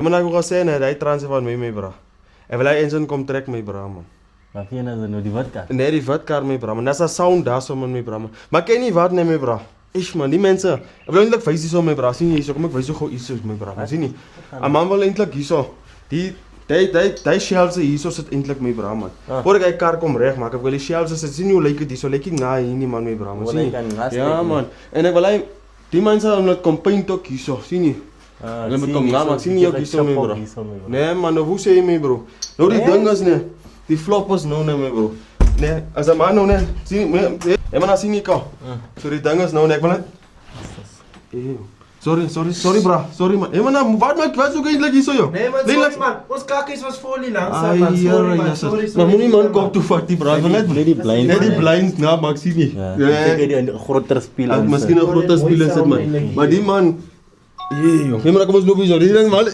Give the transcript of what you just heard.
Maar nou gaan sê nee, hy trans van my bra. En wil hy engine kom trek my bra man. Maar vind je nou die vodka? Nee, die vodka my bra man. Dis 'n sound daar so met my bra man. Maar ken nie wat nee my bra. Ish man, die mense. Ek wil eintlik wys hierso my bra. Sien jy hierso? Kom ek wys jou gou hierso my bra. Man. Sien nie? 'n Man wil eintlik hierso. Die shelves hierso sit eintlik my bra man. Voor ek kar kom reg maak, ek wil die shelves sit. Sien hoe lyk dit hierso? Lyk nie na hier nie man my bra man. Sien jy? Ja man. En ek wil hy die mense om kom paint ook hierso. Sien jy? Hulle moet kom na maak. Sien jy ook hierso my bra? Nee man, nou hoe sê jy my bro? Nou die ding is nee. Die flop is nou nee my bro. Nee, as 'n man nou nee. Sien jy maar sien jy ka. So die ding is nou nee, ek wil net Sorry bra. Sorry man. Man, wat soek eintlik hierso joh? Nee man, sorry man. Ons kakkies was vol nie langs man. Sorry man. Sorry. Maar moenie man kom toe vat die bra. Ek wil net die blind. Net die blind na maak sien nie. Ja, die groter speel. Miskien 'n groter speel sit man. Maar die man, joh. Nee maar kom ons loop hier so. Die ding mal.